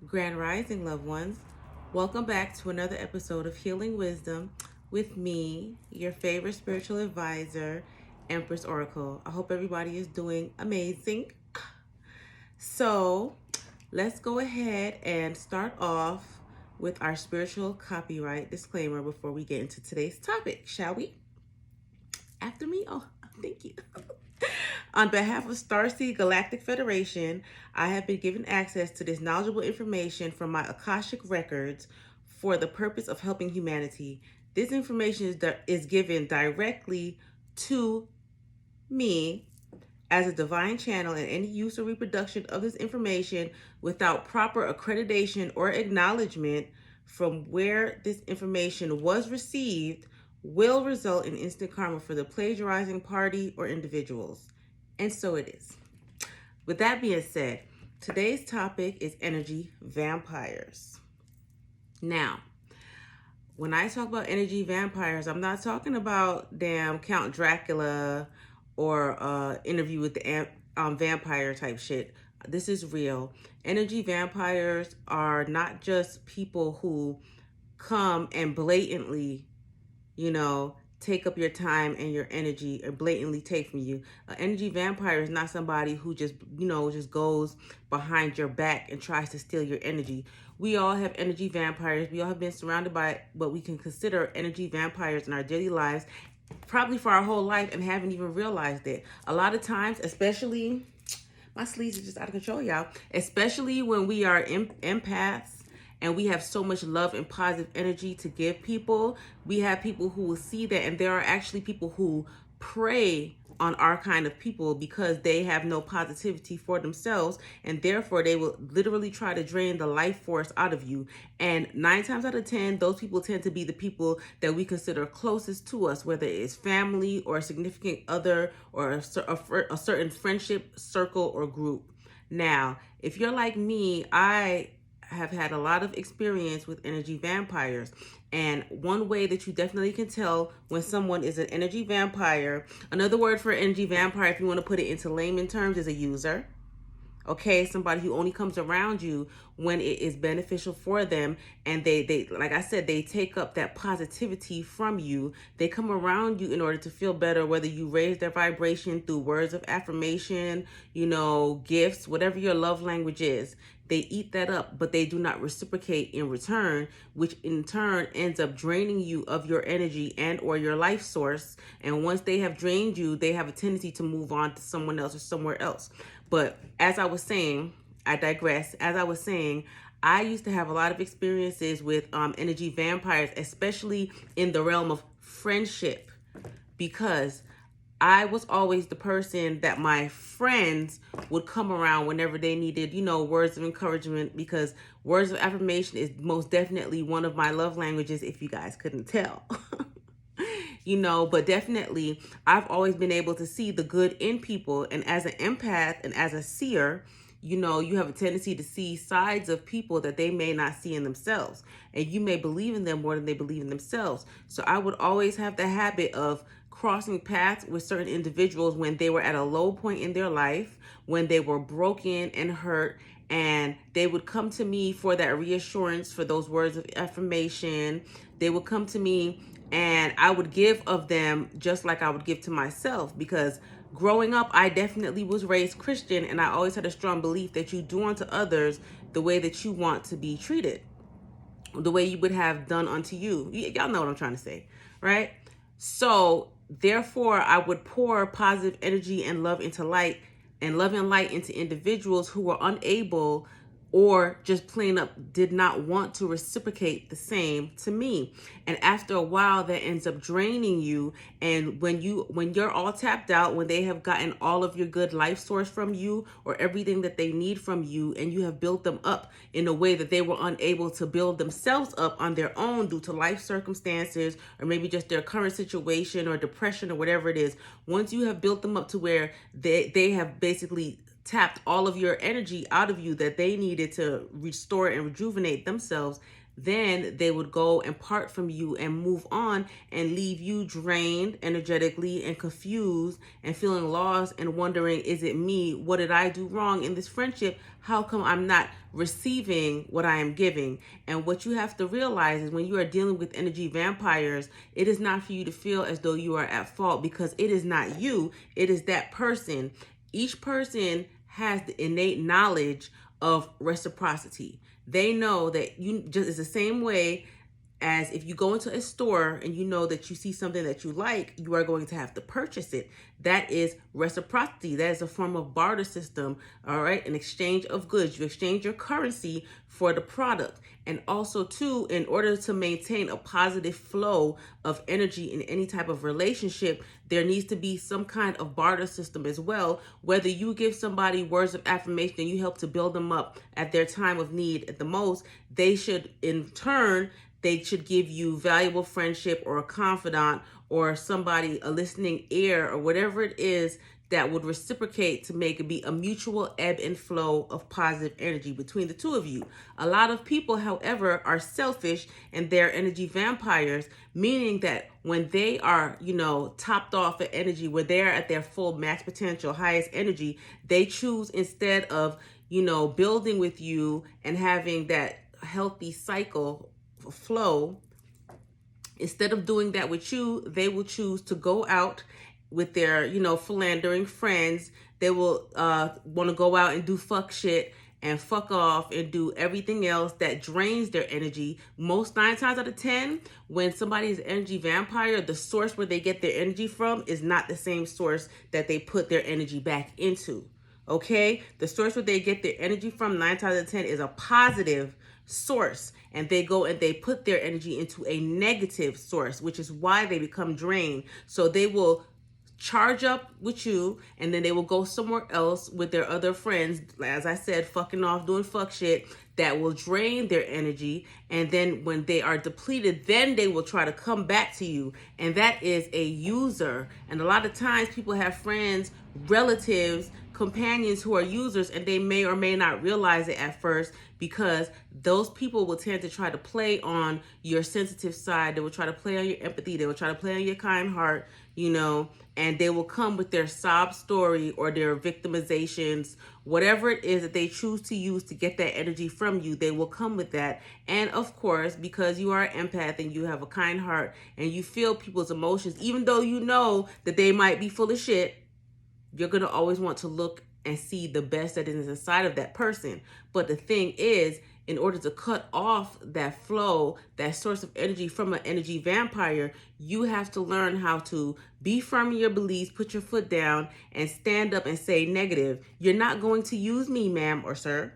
Grand Rising, loved ones. Welcome back to another episode of Healing Wisdom with me, your favorite spiritual advisor, Empress Oracle. I hope everybody is doing amazing. So, let's go ahead and start off with our spiritual copyright disclaimer before we get into today's topic, shall we? After me? Oh, thank you. On behalf of Starseed Galactic Federation, I have been given access to this knowledgeable information from my Akashic records for the purpose of helping humanity. This information is given directly to me as a divine channel, and any use or reproduction of this information without proper accreditation or acknowledgement from where this information was received will result in instant karma for the plagiarizing party or individuals. And so it is. With that being said, today's topic is energy vampires. Now, when I talk about energy vampires, I'm not talking about damn Count Dracula or Interview with the Vampire type shit. This is real. Energy vampires are not just people who come and blatantly, take up your time and your energy or blatantly take from you. An energy vampire is not somebody who just goes behind your back and tries to steal your energy. We all have energy vampires. We all have been surrounded by what we can consider energy vampires in our daily lives, probably for our whole life, and haven't even realized it. A lot of times, especially, my sleeves are just out of control, y'all. Especially when we are empaths and we have so much love and positive energy to give people, we have people who will see that, and there are actually people who prey on our kind of people because they have no positivity for themselves, and therefore they will literally try to drain the life force out of you. And 9 times out of 10, those people tend to be the people that we consider closest to us, whether it's family or a significant other or a certain friendship circle or group. Now, if you're like me, I have had a lot of experience with energy vampires. And one way that you definitely can tell when someone is an energy vampire, another word for energy vampire, if you want to put it into layman terms, is a user. Okay, somebody who only comes around you when it is beneficial for them, and they like I said, they take up that positivity from you. They come around you in order to feel better, whether you raise their vibration through words of affirmation, gifts, whatever your love language is. They eat that up, but they do not reciprocate in return, which in turn ends up draining you of your energy and or your life source. And once they have drained you, they have a tendency to move on to someone else or somewhere else. But as I was saying, I digress. As I was saying, I used to have a lot of experiences with energy vampires, especially in the realm of friendship, because I was always the person that my friends would come around whenever they needed, words of encouragement, because words of affirmation is most definitely one of my love languages, if you guys couldn't tell. But definitely I've always been able to see the good in people. And as an empath and as a seer, you have a tendency to see sides of people that they may not see in themselves. And you may believe in them more than they believe in themselves. So I would always have the habit of crossing paths with certain individuals when they were at a low point in their life, when they were broken and hurt, and they would come to me for that reassurance, for those words of affirmation. They would come to me and I would give of them just like I would give to myself, because growing up, I definitely was raised Christian, and I always had a strong belief that you do unto others the way that you want to be treated, the way you would have done unto you. Y'all know what I'm trying to say, right? So therefore, I would pour positive energy and love into light, and love and light into individuals who were unable or just plain up did not want to reciprocate the same to me. And after a while, that ends up draining you. And when you're all tapped out, when they have gotten all of your good life source from you or everything that they need from you, and you have built them up in a way that they were unable to build themselves up on their own due to life circumstances, or maybe just their current situation or depression or whatever it is, once you have built them up to where they have basically tapped all of your energy out of you that they needed to restore and rejuvenate themselves, then they would go and part from you and move on and leave you drained energetically and confused and feeling lost and wondering, is it me? What did I do wrong in this friendship? How come I'm not receiving what I am giving? And what you have to realize is when you are dealing with energy vampires, it is not for you to feel as though you are at fault, because it is not you, it is that person. Each person has the innate knowledge of reciprocity. They know that you just, it's the same way as if you go into a store and you know that you see something that you like, you are going to have to purchase it. That is reciprocity. That is a form of barter system, all right? An exchange of goods. You exchange your currency for the product. And also, too, in order to maintain a positive flow of energy in any type of relationship, there needs to be some kind of barter system as well. Whether you give somebody words of affirmation and you help to build them up at their time of need at the most, they should, in turn, they should give you valuable friendship or a confidant or somebody, a listening ear or whatever it is that would reciprocate to make it be a mutual ebb and flow of positive energy between the two of you. A lot of people, however, are selfish and they're energy vampires, meaning that when they are, topped off at energy, where they're at their full max potential, highest energy, they choose, instead of, building with you and having that healthy cycle flow, instead of doing that with you, they will choose to go out with their, philandering friends. They will want to go out and do fuck shit and fuck off and do everything else that drains their energy. Most 9 times out of 10, when somebody is an energy vampire, the source where they get their energy from is not the same source that they put their energy back into. Okay? The source where they get their energy from 9 times out of 10 is a positive source, and they go and they put their energy into a negative source, which is why they become drained. So they will charge up with you, and then they will go somewhere else with their other friends, as I said, fucking off, doing fuck shit that will drain their energy. And then when they are depleted, then they will try to come back to you, and that is a user. And a lot of times people have friends, relatives, companions who are users, and they may or may not realize it at first, because those people will tend to try to play on your sensitive side. They will try to play on your empathy. They will try to play on your kind heart, and they will come with their sob story or their victimizations, whatever it is that they choose to use to get that energy from you. They will come with that. And of course, because you are an empath and you have a kind heart and you feel people's emotions, even though you know that they might be full of shit, you're going to always want to look and see the best that is inside of that person. But the thing is, in order to cut off that flow, that source of energy from an energy vampire, you have to learn how to be firm in your beliefs, put your foot down, and stand up and say negative. You're not going to use me, ma'am or sir.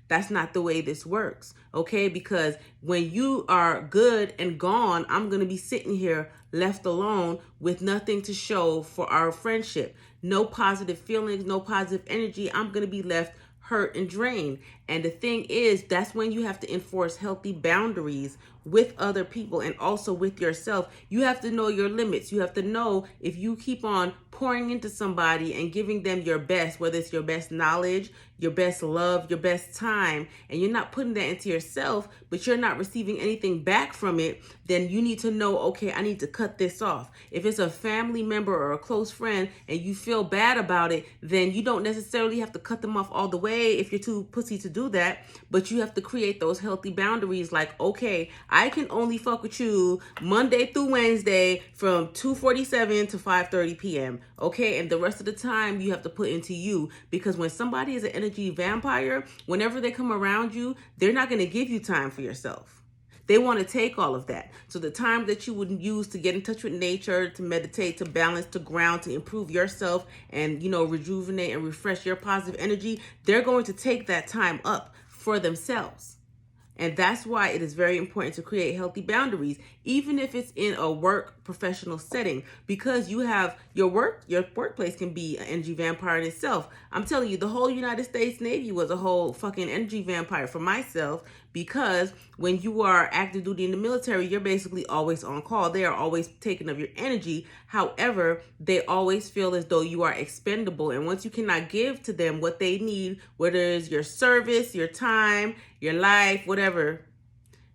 That's not the way this works, okay? Because when you are good and gone, I'm going to be sitting here left alone with nothing to show for our friendship. No positive feelings, no positive energy. I'm going to be left hurt and drained. And the thing is, that's when you have to enforce healthy boundaries with other people and also with yourself. You have to know your limits. You have to know if you keep on pouring into somebody and giving them your best, whether it's your best knowledge, your best love, your best time, and you're not putting that into yourself, but you're not receiving anything back from it, then you need to know, okay, I need to cut this off. If it's a family member or a close friend and you feel bad about it, then you don't necessarily have to cut them off all the way if you're too pussy to do that, but you have to create those healthy boundaries like, okay, I can only fuck with you Monday through Wednesday from 2:47 to 5:30 p.m. Okay, and the rest of the time you have to put into you, because when somebody is an energy vampire, whenever they come around you, they're not going to give you time for yourself. They want to take all of that. So the time that you would use to get in touch with nature, to meditate, to balance, to ground, to improve yourself and, rejuvenate and refresh your positive energy, they're going to take that time up for themselves. And that's why it is very important to create healthy boundaries, even if it's in a work professional setting, because you have your workplace can be an energy vampire in itself. I'm telling you, the whole United States Navy was a whole fucking energy vampire for myself, because when you are active duty in the military, you're basically always on call. They are always taking of your energy. However, they always feel as though you are expendable. And once you cannot give to them what they need, whether it's your service, your time, your life, whatever,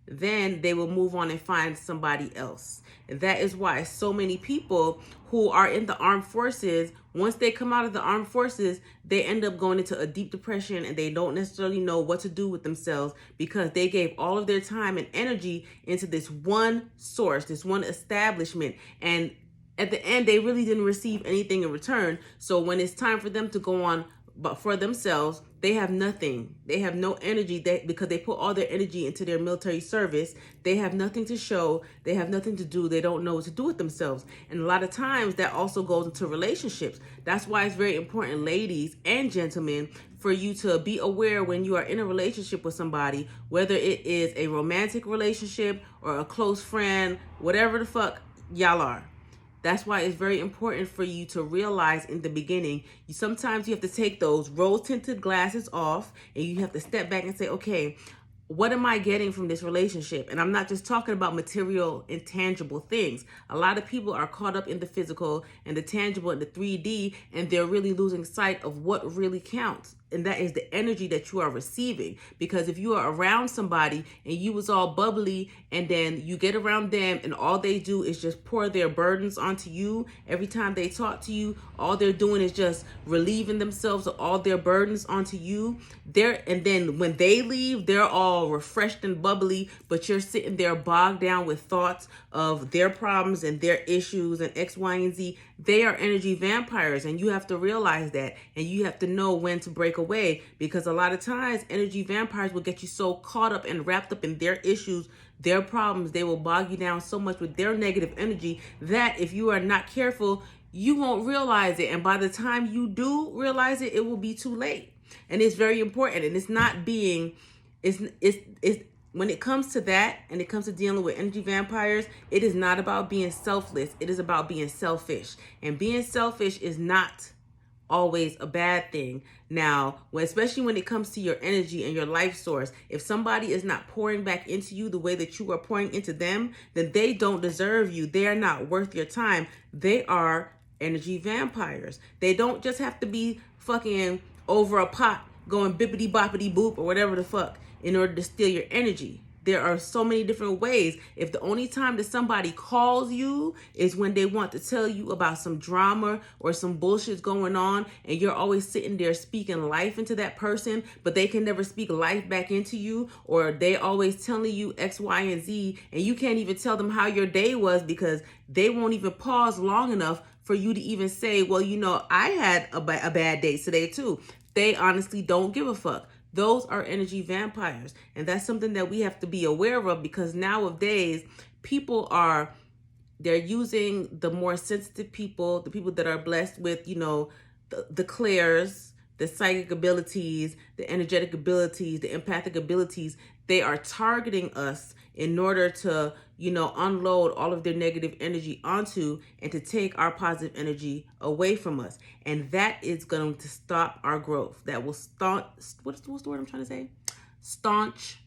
then they will move on and find somebody else. And that is why so many people who are in the armed forces, once they come out of the armed forces, they end up going into a deep depression and they don't necessarily know what to do with themselves because they gave all of their time and energy into this one source, this one establishment. And at the end, they really didn't receive anything in return. So when it's time for them to go on but for themselves, they have nothing. They have no energy because they put all their energy into their military service. They have nothing to show. They have nothing to do. They don't know what to do with themselves. And a lot of times that also goes into relationships. That's why it's very important, ladies and gentlemen, for you to be aware when you are in a relationship with somebody, whether it is a romantic relationship or a close friend, whatever the fuck y'all are. That's why it's very important for you to realize in the beginning, sometimes you have to take those rose-tinted glasses off and you have to step back and say, okay, what am I getting from this relationship? And I'm not just talking about material, intangible things. A lot of people are caught up in the physical and the tangible and the 3D, and they're really losing sight of what really counts. And that is the energy that you are receiving. Because if you are around somebody and you was all bubbly and then you get around them and all they do is just pour their burdens onto you, every time they talk to you, all they're doing is just relieving themselves of all their burdens onto you. And then when they leave, they're all refreshed and bubbly, but you're sitting there bogged down with thoughts of their problems and their issues and X, Y, and Z. They are energy vampires, and you have to realize that, and you have to know when to break away, because a lot of times energy vampires will get you so caught up and wrapped up in their issues, their problems. They will bog you down so much with their negative energy that if you are not careful, you won't realize it, and by the time you do realize it, it will be too late. And it's very important, and it's not being it's when it comes to that, and it comes to dealing with energy vampires, it is not about being selfless. It is about being selfish. And being selfish is not always a bad thing. Now, especially when it comes to your energy and your life source, if somebody is not pouring back into you the way that you are pouring into them, then they don't deserve you. They are not worth your time. They are energy vampires. They don't just have to be fucking over a pot going bippity boppity boop or whatever the fuck in order to steal your energy. There are so many different ways. If the only time that somebody calls you is when they want to tell you about some drama or some bullshit going on, and you're always sitting there speaking life into that person, but they can never speak life back into you, or they always telling you X, Y, and Z, and you can't even tell them how your day was because they won't even pause long enough for you to even say, well, you know, I had a bad day today too. They honestly don't give a fuck. Those are energy vampires. And that's something that we have to be aware of, because nowadays they're using the more sensitive people, the people that are blessed with, you know, the clairs, the psychic abilities, the energetic abilities, the empathic abilities. They are targeting us in order to, you know, unload all of their negative energy onto and to take our positive energy away from us. And that is going to stop our growth. That will what's the word I'm trying to say? Stunt.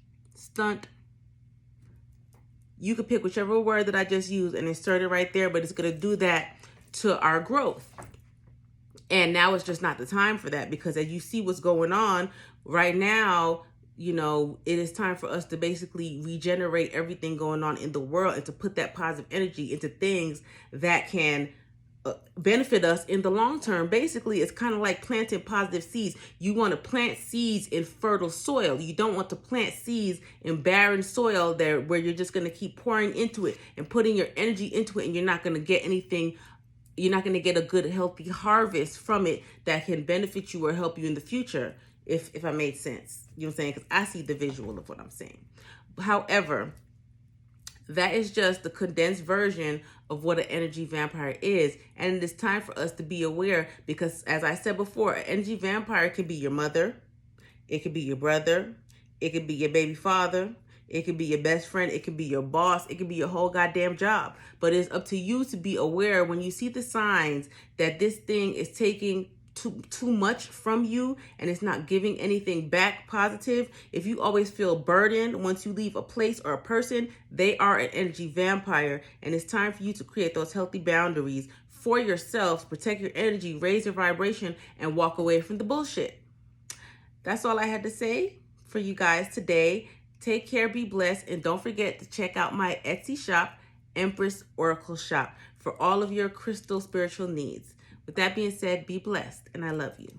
You could pick whichever word that I just used and insert it right there, but it's going to do that to our growth. And now it's just not the time for that, because as you see what's going on right now, you know, it is time for us to basically regenerate everything going on in the world and to put that positive energy into things that can benefit us in the long term. Basically, it's kind of like planting positive seeds. You want to plant seeds in fertile soil. You don't want to plant seeds in barren soil there where you're just going to keep pouring into it and putting your energy into it, and you're not going to get anything. You're not going to get a good, healthy harvest from it that can benefit you or help you in the future, if I made sense. You know what I'm saying? Because I see the visual of what I'm saying. However, that is just the condensed version of what an energy vampire is. And it is time for us to be aware, because as I said before, an energy vampire can be your mother. It could be your brother. It could be your baby father. It could be your best friend. It could be your boss. It could be your whole goddamn job. But it's up to you to be aware when you see the signs that this thing is taking too much from you and it's not giving anything back positive. If you always feel burdened once you leave a place or a person, they are an energy vampire. And it's time for you to create those healthy boundaries for yourself, protect your energy, raise your vibration, and walk away from the bullshit. That's all I had to say for you guys today. Take care, be blessed, and don't forget to check out my Etsy shop, Empress Oracle Shop, for all of your crystal spiritual needs. With that being said, be blessed, and I love you.